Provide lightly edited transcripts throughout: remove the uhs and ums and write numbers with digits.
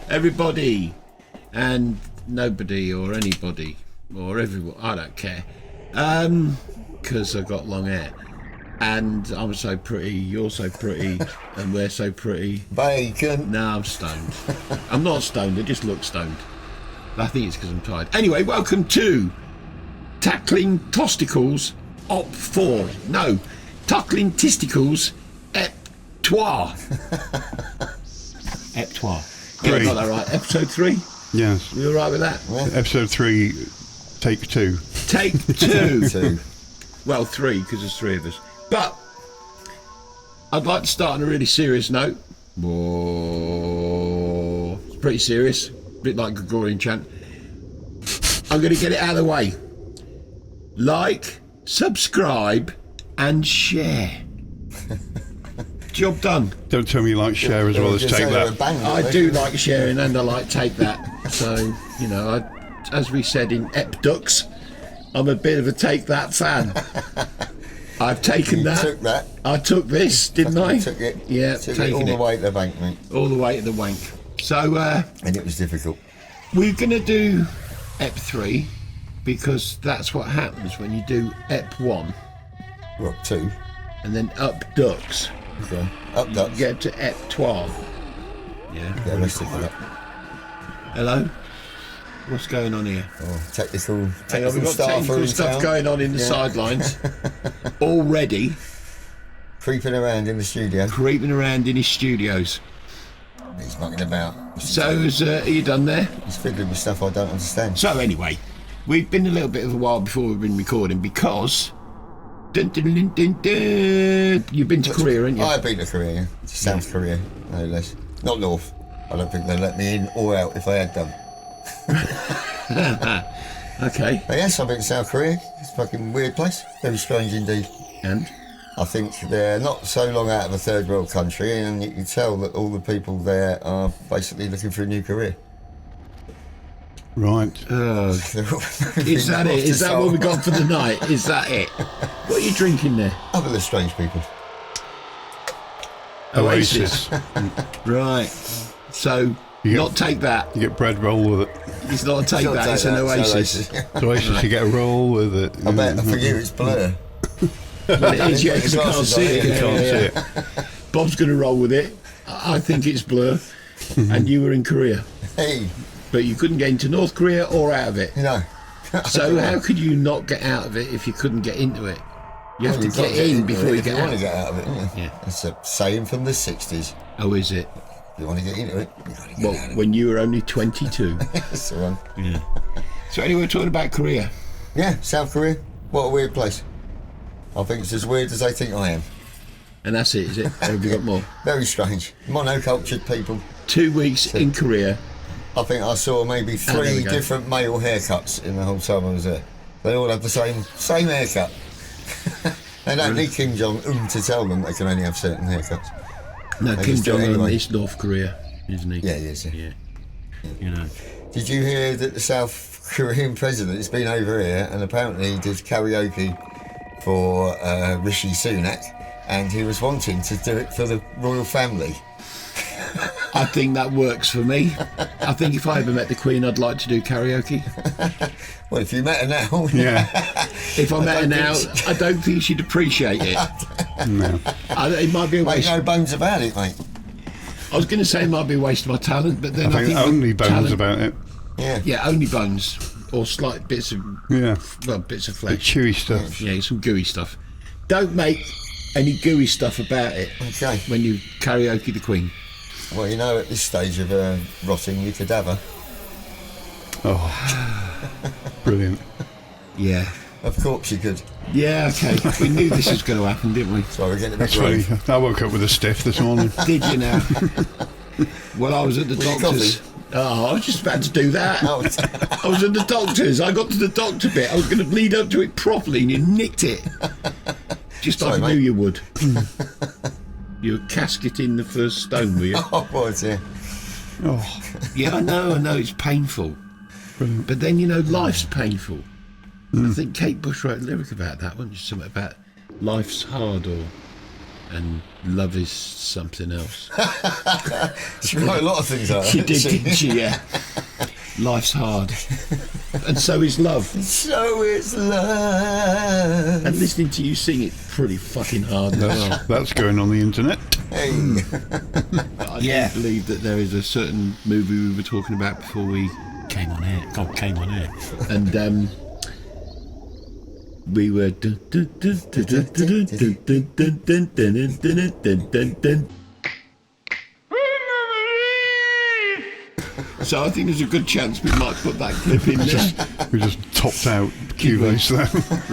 everybody and nobody or anybody or everyone. I don't care. Because I've got long hair. And I'm so pretty, you're so pretty, and we're so pretty. Bacon. No, I'm stoned. I'm not stoned, I just look stoned. I think it's because I'm tired. Anyway, welcome to Tackling Testicles Op 4. No, Tackling Testicles Ep 3. Ep 3. Yeah, I got that right. Episode 3? Yes. You all right with that? Yeah. Episode 3, take 2. Take 2. Two. Well, 3, because there's 3 of us. But I'd like to start on a really serious note. Whoa. It's pretty serious. A bit like Gregorian chant. I'm going to get it out of the way. Like, subscribe, and share. Job done. Don't tell me you like share as well as take that. I do like sharing and I like take that. So, you know, as we said in Epdux, I'm a bit of a take that fan. I've taken that. Took that. I took this, didn't I? Took it. Yeah, Took it all the way to the bank, mate. All the way to the wank. So, and it was difficult. we're going to do Ep 3 because that's what happens when you do Ep 1 Well, 2. and then Updux. Okay. Up ducks. Get to Ep 12. Yeah. Get arrested for that. Hello? What's going on here? Oh, technical Hang on, we've got staff technical in stuff town. going on in the sidelines already. Creeping around in the studio. Creeping around in his studios. He's mucking about. So, are you done there? He's fiddling with stuff I don't understand. So, anyway, we've been a little bit of a while before we've been recording because. Dun, dun, dun, dun, dun. You've been to Korea, haven't you? I've been to Korea, yeah. South Korea, no less. Not North. I don't think they'd let me in or out if I had done. Okay. But yes, I've been to South Korea. It's a fucking weird place. Very strange indeed. And? I think they're not so long out of a third world country, and you can tell that all the people there are basically looking for a new career. Right. Is that it? Is that what we got for the night? Is that it? What are you drinking there? Other than strange people. Oasis. Right. So, not take that. You get bread roll with it. It's not a take Not that, take it's an that, Oasis. Oasis, you get a roll with it. I bet for you it's blur. Well, it is, yeah, because I can't Glasses see on, it. you Yeah, Can't yeah, see yeah. it. Bob's going to roll with it. I think it's Blur. And you were in Korea. Hey, But you couldn't get into North Korea or out of it. you know. So how could you not get out of it if you couldn't get into it? You have Well, to you've got get in into before it you if get you want to out. get out of it, yeah. Yeah. That's a saying from the 60s. Oh, is it? If you want to get into it, you've got to get Well, out of when you were only 22. it. That's the one. Yeah. So anyway, we're talking about Korea. Yeah, South Korea. What a weird place. I think it's as weird as they think I am. And that's it, is it? Or have you got more? Very strange. Monocultured people. 2 weeks in Korea. I think I saw maybe there we 3 go. different male haircuts in the whole time I was there. They all have the same haircut. They don't need Kim Jong-un to tell them they can only have certain haircuts. No, They Kim just do it Jong-un anyway. is North Korea, isn't he? Yeah, he is, yeah. Yeah. You know. Did you hear that the South Korean president has been over here and apparently he did karaoke for Rishi Sunak, and he was wanting to do it for the royal family? I think that works for me. I think if I ever met the Queen, I'd like to do karaoke. Well, if you met her now, Yeah. If I met her now, I don't think she'd appreciate it. No. It might be a make waste. no bones about it, mate. I was going to say it might be a waste of my talent, but then I think with only bones talent- about it. Yeah. Yeah, only bones or slight bits of Yeah. bits of The flesh. chewy stuff. Yeah, some gooey stuff. Don't make any gooey stuff about it Okay. when you karaoke the Queen. Well, you know, at this stage of rotting your cadaver, Oh. Brilliant. Yeah. of course you could. Yeah, okay. We knew this was going to happen, didn't we? So we're getting a bit That's funny. brave. I woke up with a stiff this morning. Did you now? Well, I was at the With your doctor's. Oh, I was just about to do that. Oh, I was at the doctor's. I got to the doctor bit. I was going to lead up to it properly, and you nicked it. Just like Sorry, I knew mate. you would. You were casketing the first stone, were you? oh, boys, yeah. Oh. Yeah, I know, it's painful. Brilliant. But then, you know, life's painful. I think Kate Bush wrote a lyric about that, wasn't she? Something about life's hard or and love is something else. She wrote a lot of things like that. She did, didn't she? Yeah. Life's hard, and so is love. So it's love. And listening to you sing it pretty fucking hard as well. That's going on the internet. Hey. I do believe that there is a certain movie we were talking about before we came on air. God, came on air, and we were. So I think there's a good chance we might put that clip in there. We just topped out Cubase there.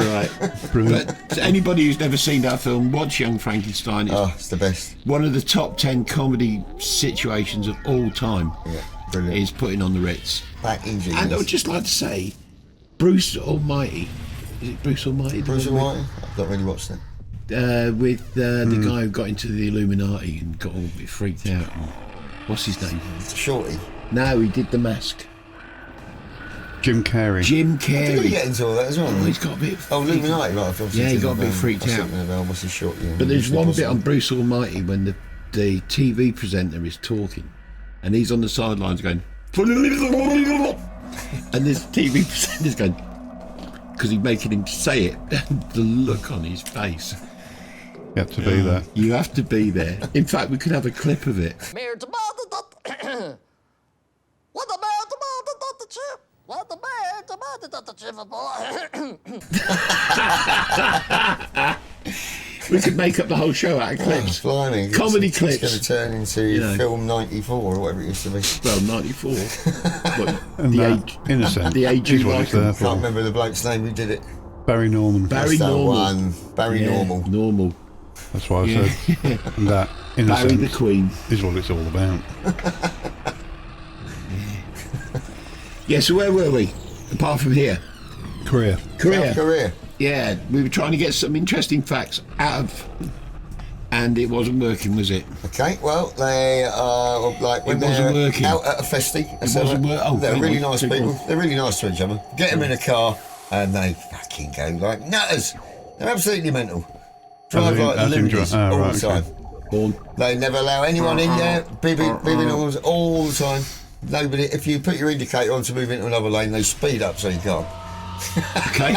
Right. Brilliant. But anybody who's never seen that film, watch Young Frankenstein. It's It's the best. one of the top 10 comedy situations of all time. Yeah, brilliant. Is putting on the Ritz. That ingenious. And I would just like to say, Bruce Almighty. Is it Bruce Almighty? Bruce Almighty? I've not really watched it. With the guy who got into the Illuminati and got all a bit freaked out. And, what's his name? Shorty. No, he did The Mask. Jim Carrey. Jim Did he Carrey. get into all that as well? Oh, he's got a bit. Oh, Illuminati, right. Obviously Yeah, he got a thinking bit of, freaked I was out. thinking of, what's his short? Yeah, But there's one bit Impossible. on Bruce Almighty when the TV presenter is talking, and he's on the sidelines going, and this TV presenter's going, because he's making him say it. The look on his face. You have to be there. You have to be there. In fact, we could have a clip of it. Mayor tomato. What the mayor tomato the chip? What the mayor tomato the chip? We could make up the whole show out of clips. Blimey, Comedy it's clips. going to turn into You know. film 94 or whatever it used to be. Well, 94. But And the that, age. in a sense, the age is you what like it's there Can't for. remember the bloke's name who did it. Barry Norman. Barry That's the Normal. one. Barry Yeah, Normal. Normal. That's why I said. And that, in a Barry the sense, Queen. is what it's all about. Yeah, so where were we? Apart from here. Korea. Korea. South Korea. Yeah, we were trying to get some interesting facts out of, and it wasn't working, was it? Okay, well, they are like when It wasn't they're working. out at a festy. wasn't oh, they're hang really on, nice take people. off. They're really nice to each other. Get them in a car and they fucking go like nutters. They're absolutely mental. Drive like as in lunatics dri- oh, all right, the okay. time. Born. They never allow anyone in there. Bibbing horns all the time. Nobody. If you put your indicator on to move into another lane, they speed up so you can't. Okay.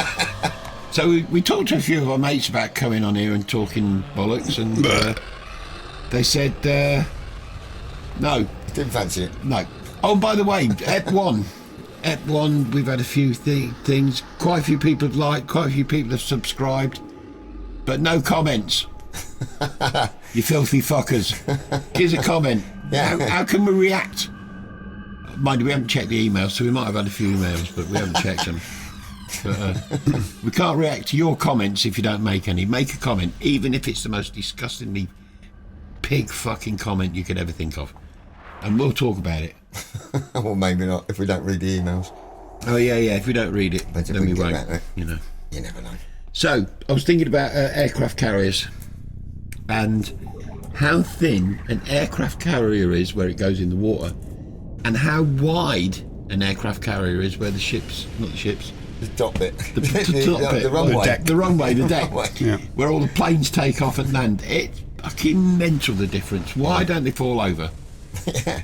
So we talked to a few of our mates about coming on here and talking bollocks, and they said no, Didn't fancy it. no. Oh, by the way, Ep 1, we've had a few things. Quite a few people have liked, quite a few people have subscribed, but no comments. You filthy fuckers. Here's a comment. Yeah. How can we react? Mind you, we haven't checked the emails, so we might have had a few emails, but we haven't checked them. But we can't react to your comments if you don't make any. Make a comment, even if it's the most disgustingly pig fucking comment you could ever think of, and we'll talk about it. Well, maybe not if we don't read the emails. Oh yeah, if we don't read it, But if then we we get won't. back there. You know. You never know. So I was thinking about aircraft carriers and how thin an aircraft carrier is where it goes in the water, and how wide an aircraft carrier is where the ships, not the ships, The top bit. the top bit, the runway. the runway, the deck, Runway. Yeah. where all the planes take off and land. It's fucking mental, the difference. Why don't they fall over? Yeah.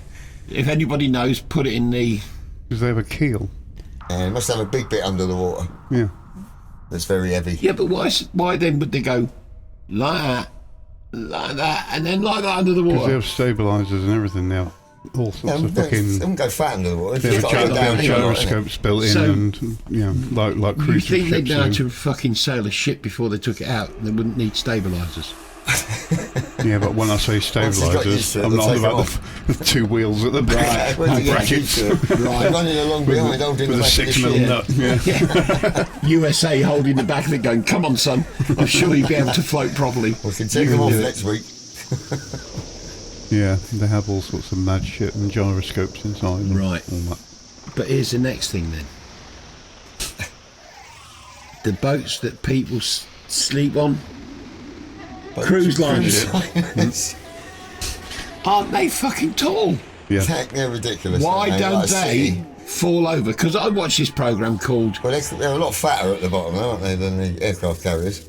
If anybody knows, put it in the. Because they have a keel. And it must have a big bit under the water Yeah. that's very heavy. Yeah, but why then would they go like that, and then like that under the Because they water? have stabilisers and everything now. All sorts of They fucking... wouldn't go fat under the water. They have, You've got to go down anyway, right, innit? gyroscopes built in So- and, you know, like You cruise think they'd ships know how do. to fucking sail a ship before they took it out? They wouldn't need stabilisers. Yeah, but when I say Once you've got used stabilisers, to it, I'm they'll not on take about the two wheels at the back. Once you get brackets. used to it, they're running along behind, holding the With a back of the 6 mil ship. nut. Yeah. USA holding the back of it going, come on son, I'm sure you'll be able to float properly. We can take them off next week. Yeah, they have all sorts of mad shit and gyroscopes inside. And Right. all that. But here's the next thing then. The boats that people sleep on, cruise liners, aren't they fucking tall? Yeah. They're ridiculous. Why aren't don't Like a they city. fall over? Because I watched this programme called... Well, they're a lot fatter at the bottom, aren't they, than the aircraft carriers?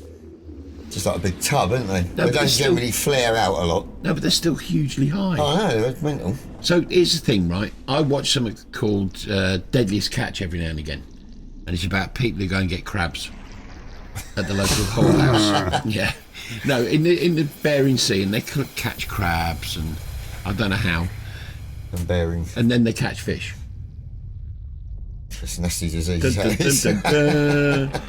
just like a big tub, aren't they? No, They but don't they're still- generally flare out a lot. No, but they're still hugely high. Oh, no, they're mental. So here's the thing, right? I watch something called Deadliest Catch every now and again, and it's about people who go and get crabs at the local whorehouse. Yeah, no, in the Bering Sea, and they catch crabs, and I don't know how, And bearing. and then they catch fish. It's a nasty disease. Dun, that dun, is. dun, dun, dun.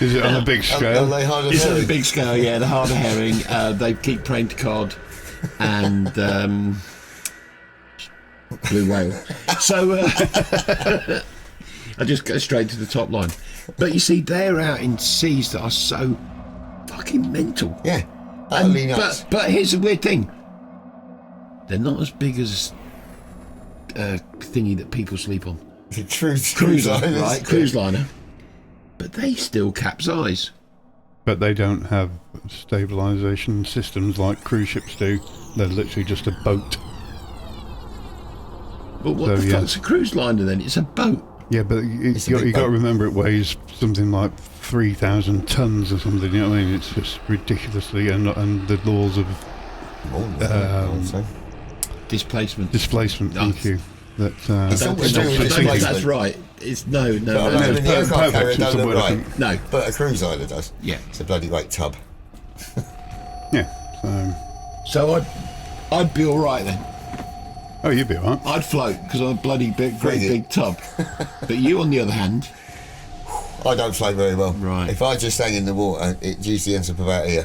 Is it on a big Are scale? they hard as It's on a herring? big scale, yeah. The harder herring. They keep praying to cod and blue whale. So I just go straight to the top line. But you see, they're out in seas that are so fucking mental. Yeah, utterly nuts. But here's the weird thing: they're not as big as thingy that people sleep on. The cruise Cruiser, liners. right? Cruise liner. But they still capsize. But they don't have stabilisation systems like cruise ships do. They're literally just a boat. But what So, the yeah. fuck's a cruise liner then? It's a boat. Yeah, but It's a you big got to boat. remember it weighs something like 3,000 tons or something. You know what I mean? It's just ridiculously, and the laws of More than that, I'd say. Displacement. displacement. No. Thank you. That It's all to do with I don't think displacement. that's right. It's no. But I no. mean, the it's aircraft carrier perfect, don't it's a look word I right. think. No. But a cruise liner does. Yeah. It's a bloody great tub. Yeah. So, So I'd be all right then. oh, you'd be alright. I'd float because I'm a bloody great Frigate. big tub. But you, on the other hand, I don't float very well. Right. If I just hang in the water, it usually ends up about here.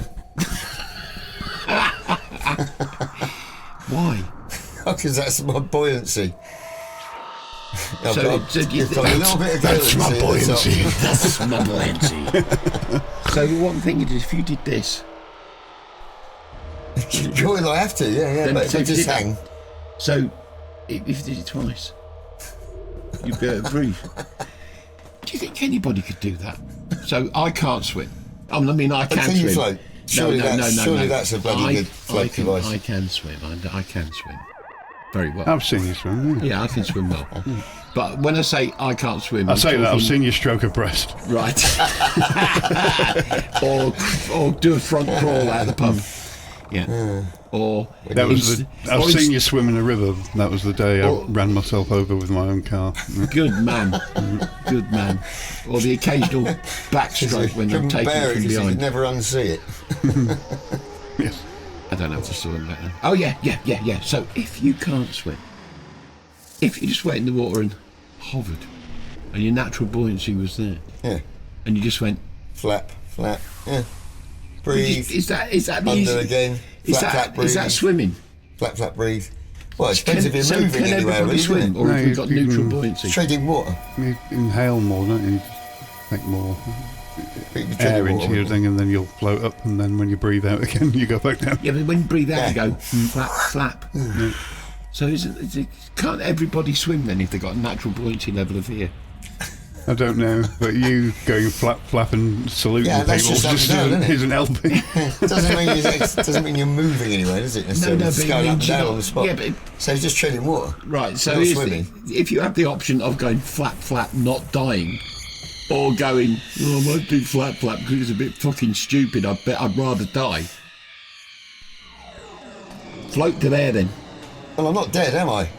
why? Because that's my buoyancy. I've So got, you- you've got a little bit of that's my buoyancy at the top. That's my buoyancy. So one thing you did, if you did this, Well, I have to, yeah. Then- But so if I if you just did that- hang, so if you did it twice, you'd be able to breathe. Do you think anybody could do that? So I can't swim. I mean, I But can can you swim. float? Surely that's a bloody I, good float I can, device. I can swim. I can swim very well. I've seen you swim. Yeah. Yeah, I can swim well. But when I say I can't swim, I I'm say that I've talking- seen you stroke a breast. Right. or do a front crawl out of the pub. Yeah. Or That was I've or seen you swim in a river. That was the day Or- I ran myself over with my own car. Good man. Good man. Or the occasional backstroke when they're couldn't taking bear it it from because you behind. could never unsee it. Yes. I don't know if I saw him back then. Oh yeah. So if you can't swim, if you just went in the water and hovered, and your natural buoyancy was there, Yeah. and you just went, Flap, yeah. Breathe. is that the Under easy? again. Is Flap, flap, breathe. is that swimming? Flap, breathe. Well, it depends if you're so moving can anywhere, everybody really, swim, isn't it? or No, have we got you neutral can- buoyancy? Treading water. You inhale more, don't you? You take more Treading air water, into your wouldn't thing, and then you'll float up, and then when you breathe out again, you go back down. Yeah, but when you breathe out, you Yeah. go flap. So can't everybody swim then if they've got a natural buoyancy level of here? I don't know, but you going flap and saluting Yeah, that's people just up and down, isn't it? isn't helping. it? Doesn't mean you're moving anywhere, does it? Necessarily. but It's it going up and means you're down not- on the spot. yeah, but- So it's just treading water. Right, so Not is swimming. if you have the option of going flap, not dying, or going, I might do flap because it's a bit fucking stupid, I bet I'd rather die. Float to there then. Well, I'm not dead, am I?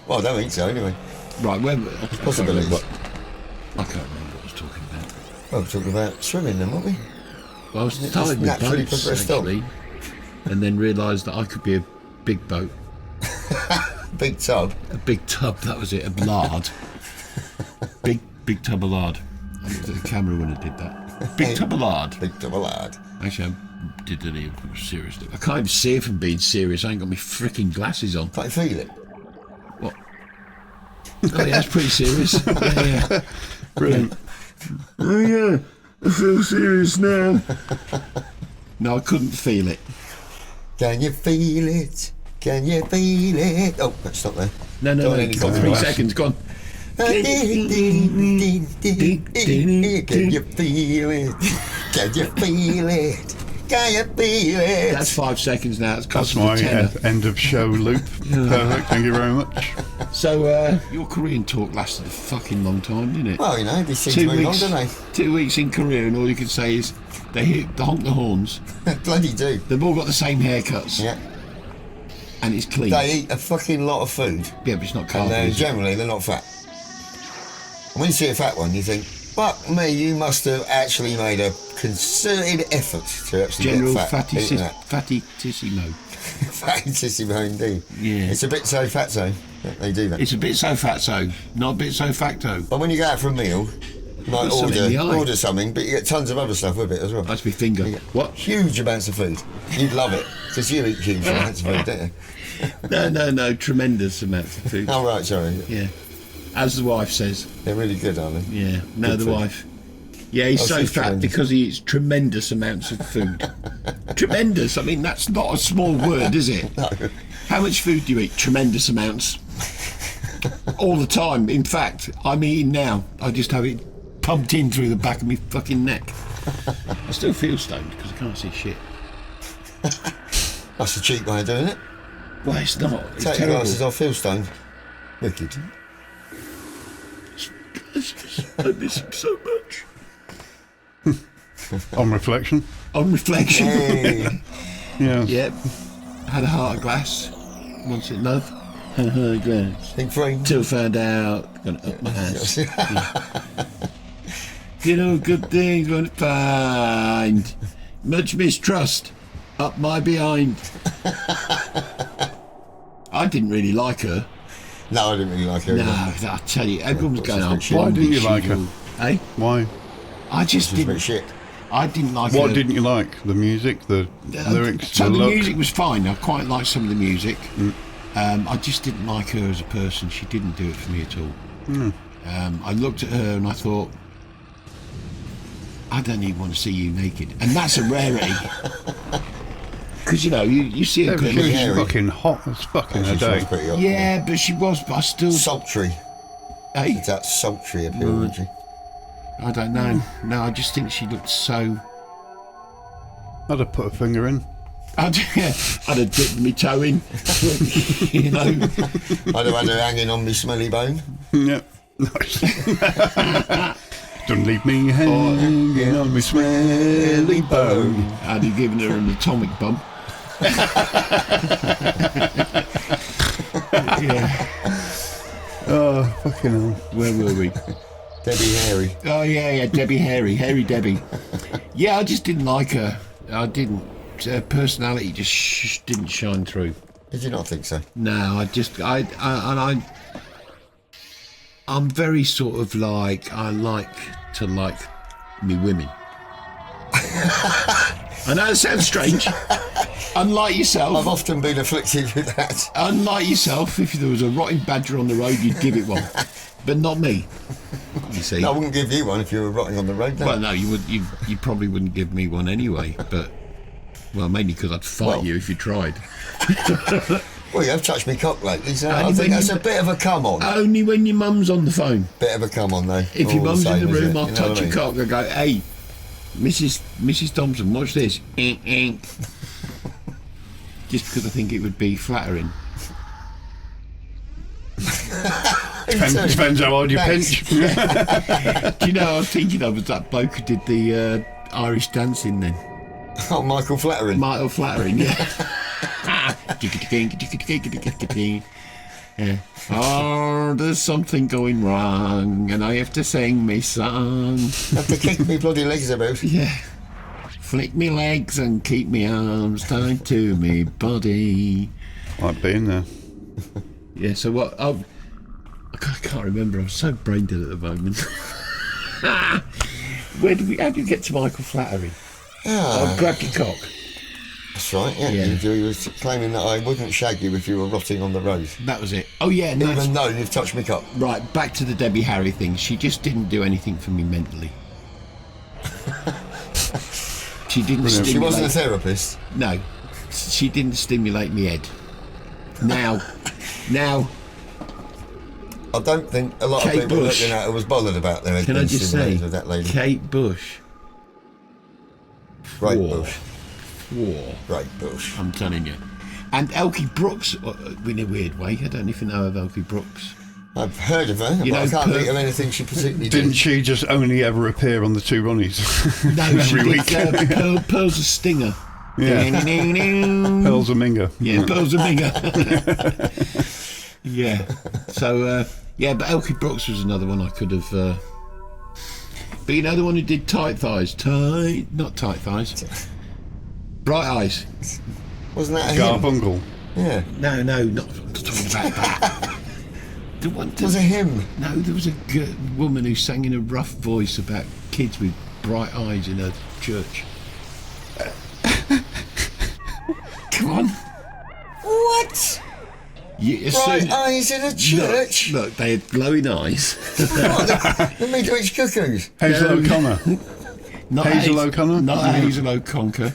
Well, I don't think so, anyway. Right, where Possibilities. I can't remember what I was talking about. Well, we're talking about swimming then, weren't we? Well, I was Just starting with naturally boats, progressed on. actually, and then realised that I could be a big boat. Big tub. A big tub, that was it, a lard. big tub of lard. I looked at the camera when I did that. Big tub of lard. Big tub of lard. Actually, I did it even seriously. I can't even see it from being serious. I ain't got my freaking glasses on. Can't you feel it? What? Oh yeah, that's pretty serious. Yeah. Brilliant. Oh yeah, I feel serious now. No, I couldn't feel it. Can you feel it? Can you feel it? Oh, let's stop there. No, Don't no, any got 3 copyright. seconds, go on. Can you feel it? Can you feel it? Can you feel it? That's 5 seconds now. It's That's cost my us a tenner. end of show loop. Perfect. Thank you very much. So your Korean talk lasted a fucking long time, didn't it? Well, you know, these things move on, don't they? 2 weeks in Korea, and all you can say is they honk the horns. Bloody do. They've all got the same haircuts, Yeah. and it's clean. They eat a fucking lot of food, Yeah, but it's not and carb. generally they're not fat. And when you see a fat one, you think, fuck me, you must have actually made a concerted effort to actually General get fat. fatty tissimo. Fatty indeed. Yeah. It's a bit so fatso that they do that. It's a bit so fatso, not a bit so facto. But when you go out for a meal, like Put something in the eye. order something, but you get tons of other stuff with it as well. That's my finger. You get What? Huge amounts of food. You'd love it, because you eat huge amounts of food, don't you? No, tremendous amounts of food. Oh, right, sorry. Yeah, as the wife says. They're really good, aren't they? Yeah, no, Good the food. wife. Yeah, he's Oh, so she's fat tremendous. because he eats tremendous amounts of food. Tremendous. I mean, that's not a small word, is it? No. How much food do you eat? Tremendous amounts. All the time. In fact, I'm eating now. I just have it pumped in through the back of my fucking neck. I still feel stoned because I can't see shit. That's a cheap way of doing it. Well, it's not. It's Take your terrible. glasses off, feel stoned. Wicked. I miss him so much. On reflection. On reflection. Hey. Yeah. Yep. Had a heart of glass. Once in love. Had a heart of glass. Think frame. Till found out. Gonna up my hands. You know, good things gonna find. Much mistrust. Up my behind. I didn't really like her. No, I didn't really like her. No, either. I tell you, everyone was What's going this on. bit shit? Why didn't you like her? Eh? Why? I just She's a bit didn't. shit. I didn't like What her. didn't you like? The music, the lyrics, So the the look? music was fine. I quite liked some of the music. I just didn't like her as a person. She didn't do it for me at all. I looked at her and I thought, I don't even want to see you naked, and that's a rarity. Because you know, you see a She girl. was hairy. fucking hot as fuck in her She sounds day. pretty hot. Yeah, but she was. But I still. Sultry. Hey, It's that sultry appeal, isn't she? I don't know. No, I just think she looked so. I'd have put a finger in. I'd have dipped my toe in. You know. I'd have had her hanging on me smelly bone. Yep. Nice. Don't leave me hanging on my smelly bone. I'd have given her an atomic bomb. Yeah. Oh, fucking hell. Where were we? Debbie Harry. Oh yeah, Debbie Hairy Debbie. Yeah, I just didn't like her. I didn't. Her personality just didn't shine through. Did you not think so? No, I'm very sort of like, I like to like me women. I know it sounds strange. Unlike I've yourself, often been afflicted with that. unlike yourself, if there was a rotting badger on the road, you'd give it one, but not me. You see. I wouldn't give you one if you were rotting on the road. No. Well, no, you would. You probably wouldn't give me one anyway. But mainly because I'd fight Well. you if you tried. Well, you have touched me cock lately, so Only I think when that's you- a bit of a come on. Only when your mum's on the phone. Bit of a come on, though. If your All mum's in same, the isn't room, it? I'll You know touch what I your mean? cock and go, "Hey, Mrs. Thompson, watch this." Just because I think it would be flattering. Depends how hard you Thanks. pinch. Do you know, I was thinking of was that bloke who did the Irish dancing then. Oh, Michael Flattering. Michael Flattering, yeah. Yeah. Oh, there's something going wrong, and I have to sing me song. Have to kick me bloody legs about. Yeah. Flick me legs and keep me arms tied to me body. Like being there. Yeah, so what? Oh, I can't remember. I'm so brain dead at the moment. How did we get to Michael Flattering? Oh, grab your cock. That's right, yeah. Yeah. You were claiming that I wouldn't shag you if you were rotting on the road. That was it. Oh, yeah, no. Even though you've touched me cock. Right, back to the Debbie Harry thing. She just didn't do anything for me mentally. She didn't stimulate... She wasn't a therapist. No, she didn't stimulate me head. Now, I don't think a lot Kate of people Bush. looking at her was bothered about their head can I being just say, stimulated with that lady. Kate Bush, Great whoa, Bush. War. Great bush. I'm telling you. And Elkie Brooks, in a weird way, I don't even know of Elkie Brooks. I've heard of her, You but I know, can't think of anything she particularly Didn't did. she just only ever appear on the Two Ronnies? No, she every did week. Pearls of Stinger. Yeah. Pearls of Minga. Yeah, Pearls of Minger. Yeah. So, but Elkie Brooks was another one I could have... But you know the one who did Tight Thighs? Not Tight Thighs. Bright Eyes. Wasn't that a him? Garfunkel. Yeah. No, not talking about that. The one It was a him. No, there was a woman who sang in a rough voice about kids with bright eyes in a church. Come on. What? Bright eyes in a church? Look, they had glowing eyes. What? The Midwich Cuckoos? Hazel O'Connor. Not Hazel O'Connor? Not Hazel O'Connor.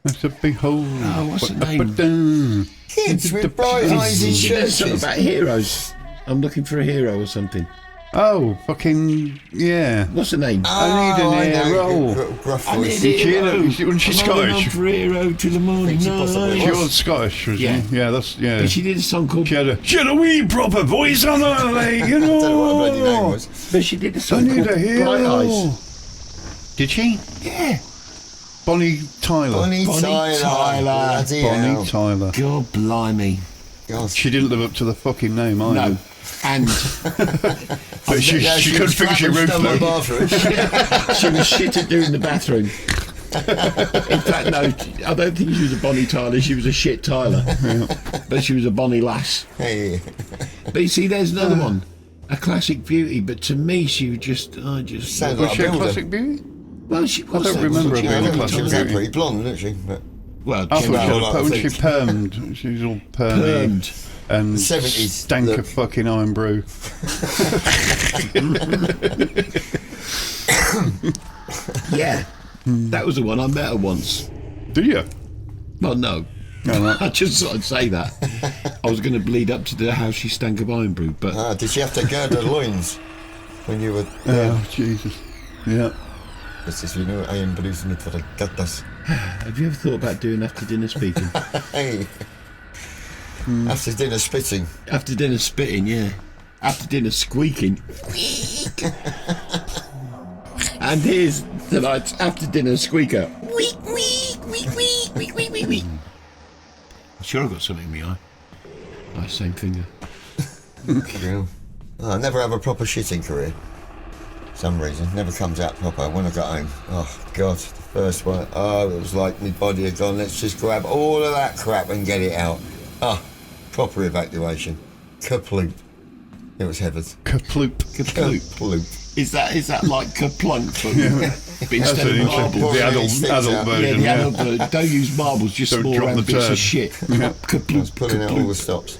That's a big hole. Oh, what's her name? Kids with bright eyes in There's something churches. about heroes. I'm looking for a hero or something. Oh, fucking, yeah. What's her name? I need an hero. Gruff I voice. need a hero. Wasn't she I'm Scottish? holding on for a hero to the morning She possibly light. She was Scottish, was Yeah. she? Yeah, that's, yeah. But she did a song called... She had a wee proper voice on her, like, you I don't know what her bloody name know. was. But she did a I song need called a hero. Bright Eyes. Did she? Yeah. Bonnie Tyler. Bonnie Tyler. Bloody Bonnie hell. Tyler. God blimey. God. She didn't live up to the fucking name either. No. And But she couldn't was fix your roof flat and though. stumbled bathroom. she was shit at doing the bathroom. In fact, no, I don't think she was a Bonnie Tyler, she was a shit Tyler. But she was a Bonnie lass. Hey. But you see, there's another one. A classic beauty, but to me she was just... Sounds Was like she a a builder. classic beauty? Well, she was. don't remember her Yeah, I being a don't think she classic was that beauty. pretty blonde, didn't she? But Well, I she thought Well, she like was I when she think. permed. She was all permy. permed. And 70s stank look. of fucking iron brew. Yeah. That was the one. I met her once. Do you? Well, no. No, no. I just thought I'd say that. I was going to bleed up to the how she stank of iron brew, but did she have to gird her loins when you were there? Oh, Jesus. Yeah. This is, you know, I am producing it for the gutters. have you ever thought about doing after dinner speaking? Hey. After dinner spitting. After dinner spitting, yeah. After dinner squeaking. And here's tonight's after dinner squeaker. Week, week, week, week, week, week, week, week. I'm sure I've got something in my eye. My same finger. Yeah. Oh, I never have a proper shitting career. For some reason. Never comes out proper when I got home. Oh, God. The first one. Oh, it was like my body had gone, let's just grab all of that crap and get it out. Oh, proper evacuation. Kaploop. It was heaven. Kaploop. Kaploop. Kaploop. Is that like kaplunk, but That's instead an of marbles? interesting. The adult Sticks adult out. Yeah, version. the Yeah. adult version. Don't use marbles, just Don't small drop round the bits turd. of shit. Kaploop, I was pulling out all the kaploop. stops.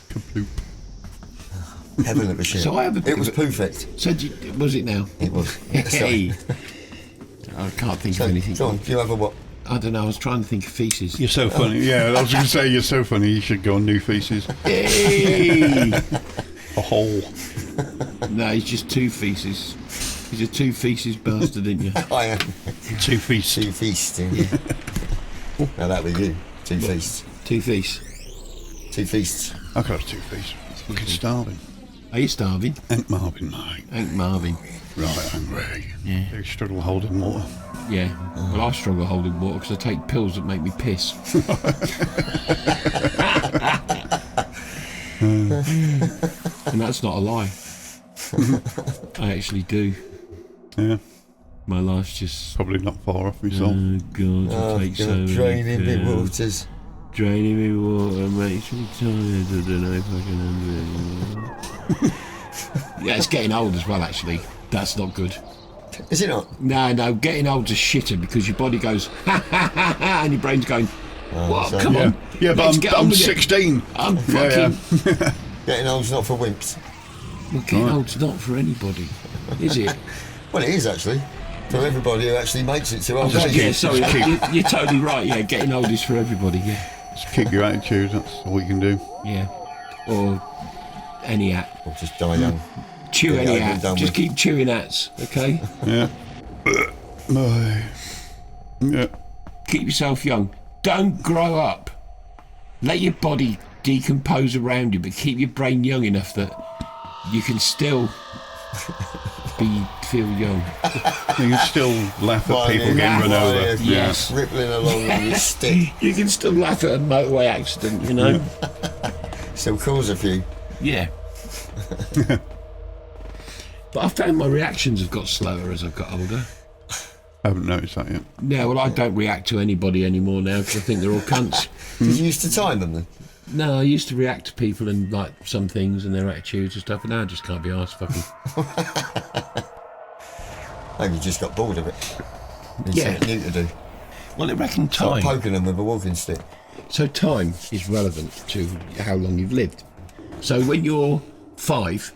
Kaploop. Heaven of a shit. So I have a it was perfect. So was it now? It was. Hey. I can't think So, of anything. go on, do you have a what? I don't know, I was trying to think of feces. You're so funny. Yeah, I was going to say you're so funny. You should go on New Faces. Hey! A hole. No, he's just two feces. He's a two feces bastard, isn't you? I am. 2 feet. Two feasts. Now that'd be you. Two feasts. Two feces. Two feasts. I could have 2 feet. Fucking starving. Are you starving? Ain't Marvin, mate. Ain't Marvin. Right hungry. Yeah. They struggle holding water. Yeah. Well, I struggle holding water because I take pills that make me piss. And that's not a lie. I actually do. Yeah. My life's just... Probably not far off myself. Oh, God, I Oh, take so God, many draining the pills. waters. Draining me water makes me tired. I don't know if I can handle it. Yeah, it's getting old as well, actually. That's not good. Is it not? No, getting old's a shitter because your body goes, ha ha ha ha, and your brain's going, what? so- Come Yeah, on. yeah, but Let's get on I'm with it. 16. I'm fucking... Yeah, Getting old's not for wimps. Well, getting old's not for anybody, is it? Well, it is actually. For everybody who actually makes it to old just age. Yeah, sorry, you're totally right. Yeah, getting old is for everybody, yeah. Just keep your attitude. That's all you can do. Yeah. Or any hat. Or just die young. Chew Get any over and hat. done Just with. keep chewing hats, okay? Yeah. Yeah. Keep yourself young. Don't grow up. Let your body decompose around you, but keep your brain young enough that you can still feel young. You can still laugh at people getting run over. Yes. Rippling along with your stick. You can still laugh at a motorway accident, you know? Still cause a few. Yeah. But I found my reactions have got slower as I've got older. I haven't noticed that yet. Yeah, well, I don't react to anybody anymore now because I think they're all cunts. Did you used to time them then? No, I used to react to people and like some things and their attitudes and stuff, and now I just can't be arsed fucking. Maybe you just got bored of it. Need Yeah. something new to do. Well, I reckon Start time. poking them with a walking stick. So time is relevant to how long you've lived. So when you're 5,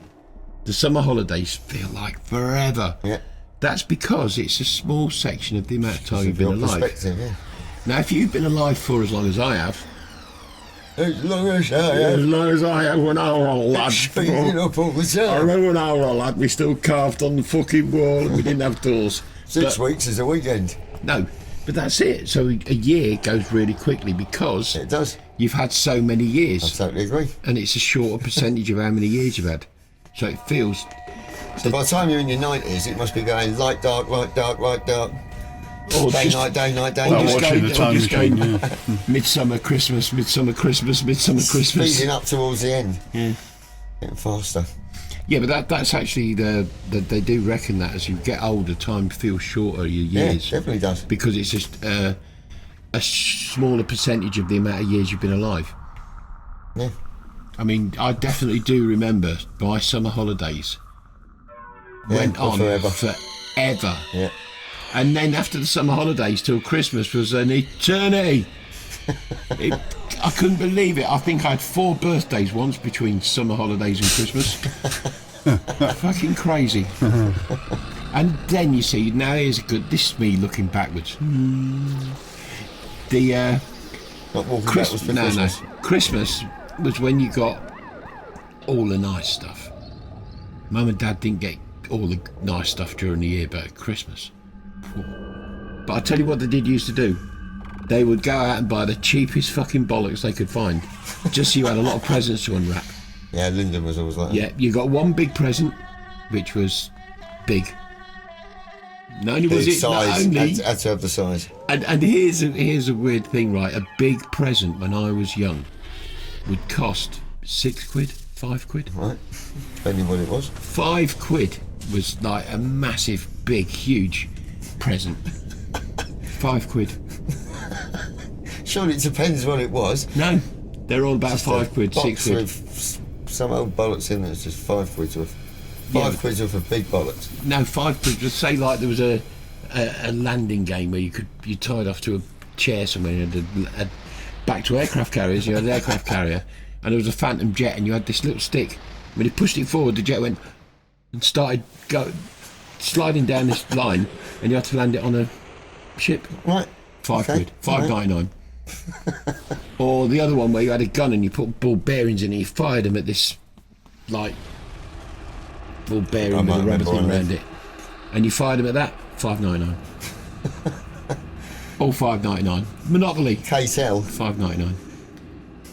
the summer holidays feel like forever. Yeah. That's because it's a small section of the amount of time you've been Your alive. perspective, yeah. Now, if you've been alive for as long as I have, As long as I as have long as I have when I was a lad, speeding up all the I time. remember when I was a lad, we still carved on the fucking wall and we didn't have doors. 6 But- weeks is a weekend. No, but that's it. So a year goes really quickly because It does. you've had so many I years, totally agree. and it's a shorter percentage of how many years you've had. So it feels. So by the time you're in your 90s, it must be going light, dark, light, dark, light, dark. Or Day, just- night, day, night, day, or I'm night. just watching going- the or time just machine. going- Yeah. Midsummer Christmas, Midsummer Christmas, Midsummer Christmas. Speeding up towards the end. Yeah. Getting faster. Yeah, but that's actually they do reckon that as you get older, time feels shorter. Your Yeah, it years, definitely does. because it's just a smaller percentage of the amount of years you've been alive. Yeah. I mean, I definitely do remember my summer holidays went or on forever. forever. Yeah. And then after the summer holidays till Christmas was an eternity. I couldn't believe it. I think I had 4 birthdays once between summer holidays and Christmas. Fucking crazy. And then you see, now here's a good. This is me looking backwards. The Not walking Christmas. backwards for No, Christmas. no. Christmas was when you got all the nice stuff. Mum and Dad didn't get all the nice stuff during the year, but at Christmas. But I tell you what they did used to do. They would go out and buy the cheapest fucking bollocks they could find, just so you had a lot of presents to unwrap. Yeah, Lyndon was always like that. Yeah, you got one big present, which was big. Not only was The it not size. only, Had to have the size. and here's a weird thing, right? A big present when I was young would cost £6, £5. Right. Depending what it was. £5 was like a massive, big, huge present. £5. Surely it depends what it was. No, they're all about £5, Box £6. with some old bollocks in there. It's just £5 worth. Yeah. £5 worth of big bollocks. No, £5. Just say like there was a landing game where you tied off to a chair somewhere and had back to aircraft carriers. You had an aircraft carrier, and there was a Phantom jet, and you had this little stick. When you pushed it forward, the jet went and started sliding down this line, and you had to land it on a ship. Right. £5, Okay. £5.99. Or the other one where you had a gun and you put ball bearings in it, you fired them at this like ball bearing I with might a rubber remember thing one of around them. it, and you fired them at that, £5.99. All £5.99. Monopoly, KTEL. £5.99.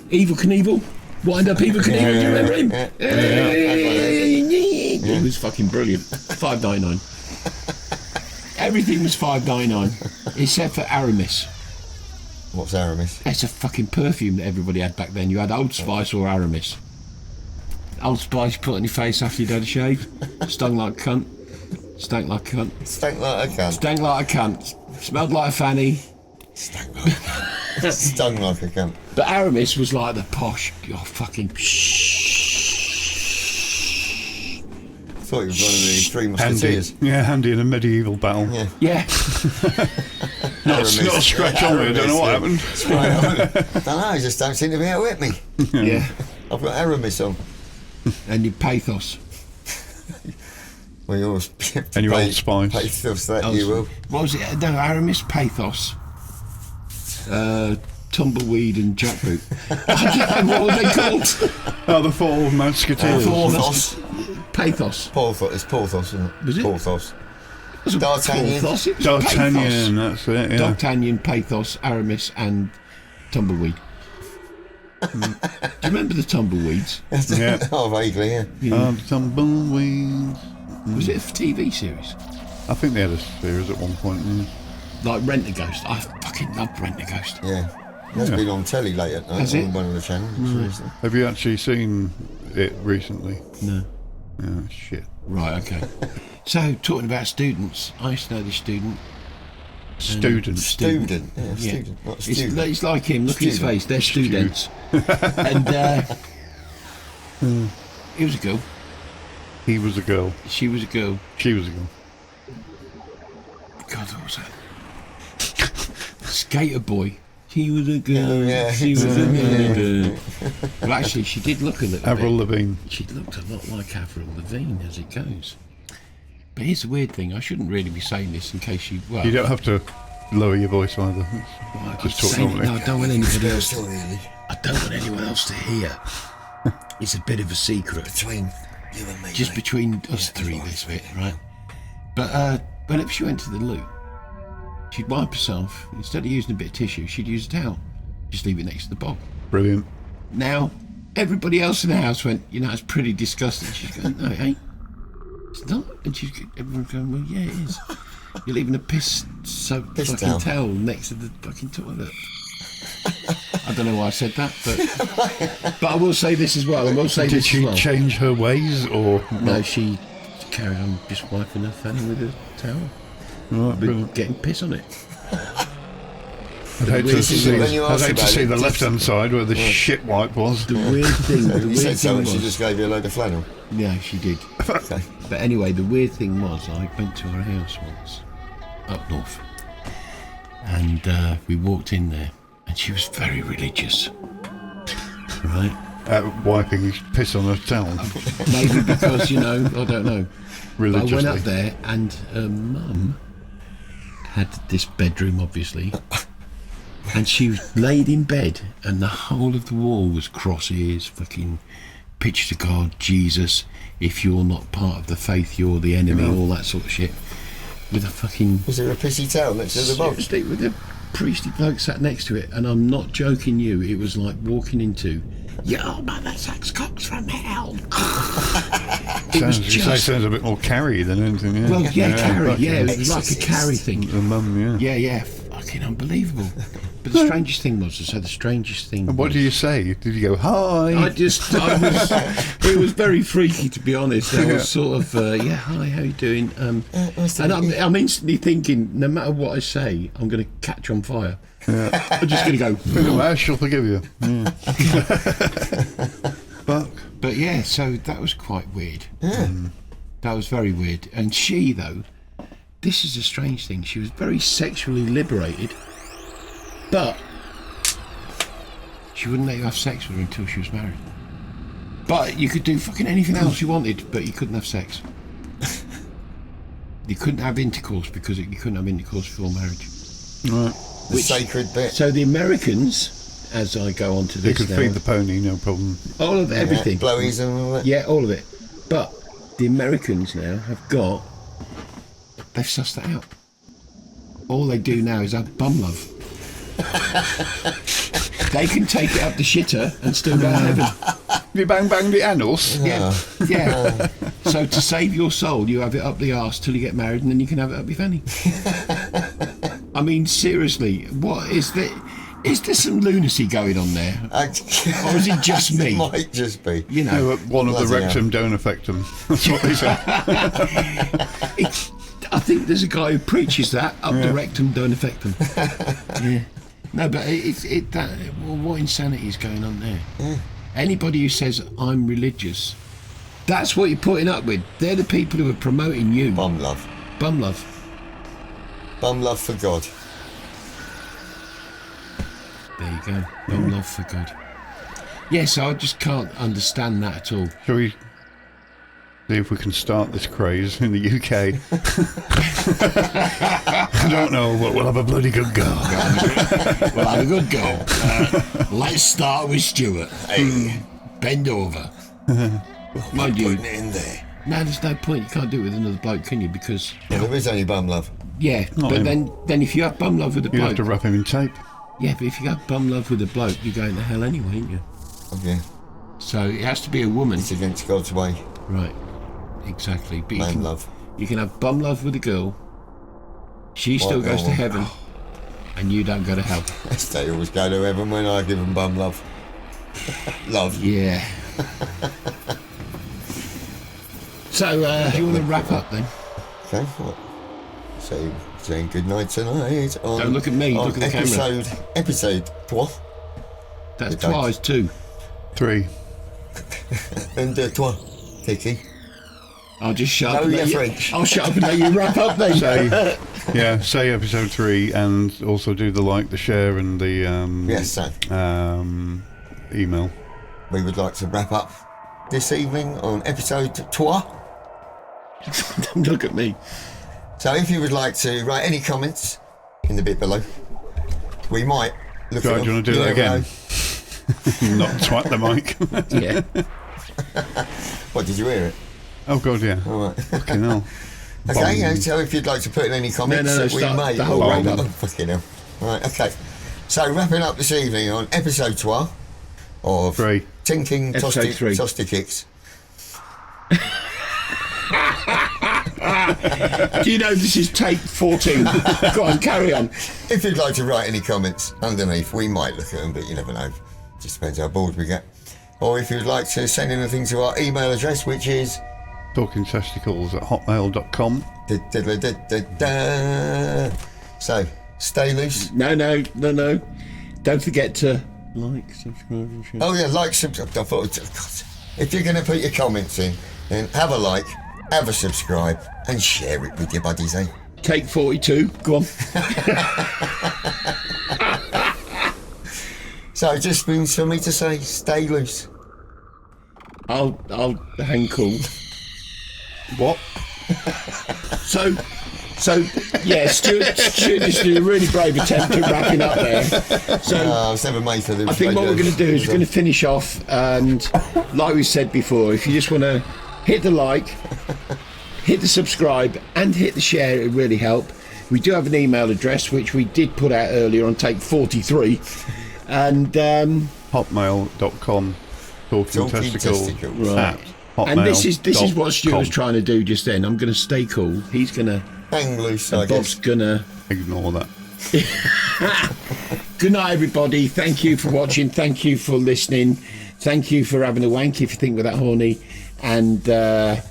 Evil Knievel, wind up Evil Knievel. Do you remember him? Yeah. He was fucking brilliant. £5.99. Everything was £5.99 except for Aramis. What's Aramis? It's a fucking perfume that everybody had back then. You had Old Spice or Aramis. Old Spice you put on your face after you'd had a shave. Stung like a cunt. Stank like a cunt. Stank like a cunt. Stank like a cunt. Smelled like a fanny. Stank like a cunt. Stung like a cunt. But Aramis was like the posh. Oh, fucking. I thought he was one of the Three Handy. Musketeers. Yeah, handy in a medieval battle. Yeah. Yeah. Not a scratch on me, I don't know what happened. I don't know, he just don't seem to be able to hit me. Yeah. I've got Aramis on. And your pathos. Well, yours. And your Old Spice. Pathos, that you will. What was it? No, Aramis, pathos. Tumbleweed and jackboot. I don't know, what were they called? Oh, the Four Musketeers. Four Porthos. Pathos. Porthos. It's Porthos, isn't it? Was it? Porthos. D'Artagnan. Porthos, it was D'Artagnan, Pathos. that's it, yeah. D'Artagnan, Pathos, Aramis, and Tumbleweed. Do you remember the Tumbleweeds? Yeah. Oh, vaguely, yeah. Tumbleweeds. Was it a TV series? I think they had a series at one point. Yeah. Like Rent-A-Ghost. I fucking loved Rent-A-Ghost. Yeah. That's been on telly late at night Has on it? one of the channels. Have you actually seen it recently? No. Yeah, shit. Right, okay. So, talking about students, I used to know this student. Student. Student. Yeah, Yeah. student. Not It's, student. it's like him, look at his Student. face, they're students. And he was a girl, He was a girl. she was a girl. She was a girl. God, what was that? Skater boy. She was a girl. Oh, yeah. She was a girl. Well, actually, she did look a little Avril bit. Lavigne. She looked a lot like Avril Lavigne as it goes. But here's the weird thing. I shouldn't really be saying this in case you... Well, You don't have to lower your voice either. I Just could talk say it. normally. No, I don't want anybody else Still to... really I don't want anyone else to hear. It's a bit of a secret. between you and me. Just mate. between us Yeah, three, right. this bit, right? But whenever she went to the loo, she'd wipe herself. Instead of using a bit of tissue, she'd use a towel. Just leave it next to the bowl. Brilliant. Now, everybody else in the house went, you know, it's pretty disgusting. She's going, no, it ain't. It's not. And everyone's going, well, yeah, it is. You're leaving a piss-soaked Piss fucking towel. towel next to the fucking toilet. I don't know why I said that, but I will say this as well. I will say Did this she as well. change her ways or No, not? she carried on just wiping her fanny with a towel. Right, But brilliant. getting piss on it. I'd hate to weird see, thing when you I'd asked hate to about see it, the just- left-hand side where the shit wipe was. The weird thing, the You weird said thing something, she was, just gave you a load of flannel. yeah, she did. Okay. But anyway, the weird thing was, I went to her house once, up north, and we walked in there, and she was very religious, right? Wiping piss on her towel. Maybe because, you know, I don't know. But I Religiously. went up there, and her mum had this bedroom, obviously, and she was laid in bed, and the whole of the wall was crosses, fucking picture to God, Jesus, if you're not part of the faith, you're the enemy, all that sort of shit. With a fucking... Was there a pissy towel next to the box? Seriously, with a priesty bloke sat next to it, and I'm not joking you, it was like walking into, your mother sucks cocks from hell. It was Sounds a bit more carry than anything. Yeah. well, yeah, carry, fucking- yeah, it was like a Exorcist. carry thing. The mum, yeah. Yeah, fucking unbelievable. But the strangest thing was, the strangest thing And what was, do you say? Did you go, hi? it was very freaky, to be honest. I Yeah. was sort of, yeah, hi, how you doing? what's And that? I'm instantly thinking, no matter what I say, I'm going to catch on fire. I'm just going to go, I shall forgive you. Yeah. Fuck. but yeah, so that was quite weird. That was very weird. And she, though, this is a strange thing, she was very sexually liberated, but she wouldn't let you have sex with her until she was married. But you could do fucking anything else you wanted, but you couldn't have sex. You couldn't have intercourse because you couldn't have intercourse before marriage. Right. The sacred bit. So the Americans, as I go on to They this could now, feed the pony, no problem. all of everything, Blowies and all that. yeah, all of it. But the Americans now they've sussed that out. All they do now is have bum love. They can take it up the shitter and still go to heaven. You bang bang the annals? Yeah. So to save your soul, you have it up the arse till you get married, and then you can have it up your fanny. I mean, seriously, what is there? Is there some lunacy going on there, or is it just It me? might just be. You No, know, but one of the Bloody rectum don't affect them. That's what they say. I think there's a guy who preaches that up the rectum don't affect them. Yeah. No, but what insanity is going on there? Anybody who says I'm religious, that's what you're putting up with. They're the people who are promoting you. Bum love. Bum love. Bum love for God. There you go. Bum love for God. Yes, I just can't understand that at all. Shall we see if we can start this craze in the UK? I don't know, but we'll have a bloody good go. Well, have a good go. Let's start with Stuart. Hey, bend over. Mind you, Putting it in there. No, there's no point. You can't do it with another bloke, can you? Because Yeah, there is only bum love. yeah, Not but him. then if you have bum love with a You have bloke, to wrap him in tape. yeah, but if you have bum love with a bloke, you're going to hell anyway, ain't you? Okay. So it has to be a woman, It's against God's way. right? Exactly. But Man love. you can have bum love with a girl. She still goes to heaven, and you don't go to hell. They always go to heaven when I give them bum love. Love. Yeah. So, do you want to wrap up then? Okay, what? So, saying good night tonight on... Don't look at me, on look at the camera. Episode 3. That's Good night. twice too. 3. And 3. Kiki. I'll just shut up. No, and let you're you- French. I'll shut up and let you wrap up then. Say episode 3, and also do the like, the share, and the Yes, so email. we would like to wrap up this evening on episode 3. Don't look at me. So if you would like to write any comments in the bit below, we might look Right, at do you them. want to do that never again? know. Not twat the mic. Yeah. What, did you hear it? Oh god, yeah. All right. Fucking hell. Okay, yeah, so if you'd like to put in any comments, No, we start may. the whole round up. Oh, fucking hell. Right, okay. So wrapping up this evening on episode 3 of 3. Tinking Episode 3. Toasty Kicks. Do you know this is take 14? Go on, carry on. If you'd like to write any comments underneath, we might look at them, but you never know. Just depends how bored we get. Or if you'd like to send anything to our email address, which is talkingtesticles@hotmail.com. So, stay loose. No. Don't forget to like, subscribe, and share. Oh yeah, like, subscribe. I thought, God, if you're going to put your comments in, then have a like, have a subscribe, and share it with your buddies, eh? Take 42. Go on. So it just means for me to say, stay loose. I'll hang cool. What? So yeah, Stuart just did a really brave attempt at wrapping up there. So I was never made for this. I think what we're going to do is we're going to finish off, and like we said before, if you just want to hit the like, hit the subscribe, and hit the share, it would really help. We do have an email address which we did put out earlier on take 43, and hotmail.com. Talking testicles. Right. And this is what Stuart was trying to do just then. I'm going to stay cool. He's going to. Hang loose, I And Bob's guess. going to. Ignore that. Good night, everybody. Thank you for watching. Thank you for listening. Thank you for having a wank if you think we're that horny. And Just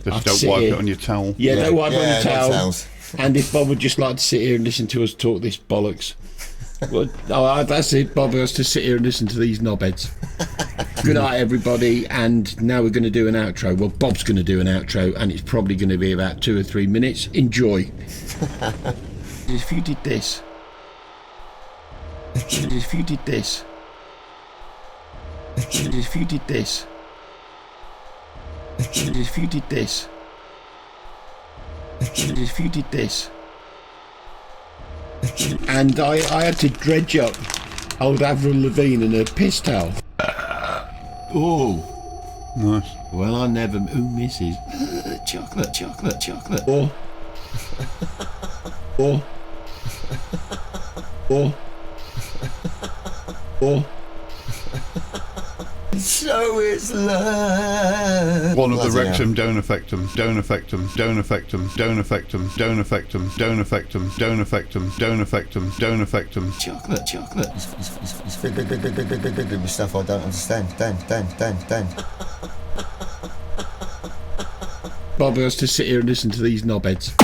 I'll don't sit wipe here. it on your towel. yeah, don't wipe on Yeah, the towel. no towels. And if Bob would just like to sit here and listen to us talk this bollocks. Well, oh, that's it. Bob has to sit here and listen to these knobheads. Good night, everybody. And now we're going to do an outro. Well, Bob's going to do an outro, and it's probably going to be about 2 or 3 minutes. Enjoy. If you did this. If you did this. If you did this. If you did this. If you did this. And I had to dredge up old Avril Lavigne in a piss towel. Oh, Nice. well, I never. Ooh, misses. Chocolate. Or. So it's love. One of the Bloody hell. rectum don't affect them. Don't affect them. Don't affect them. Don't affect them. Don't affect them. Don't affect them. Don't affect them. Don't affect them. Don't affect them. Chocolate. It's big stuff I don't understand. Dan. Bob has to sit here and listen to these knobheads.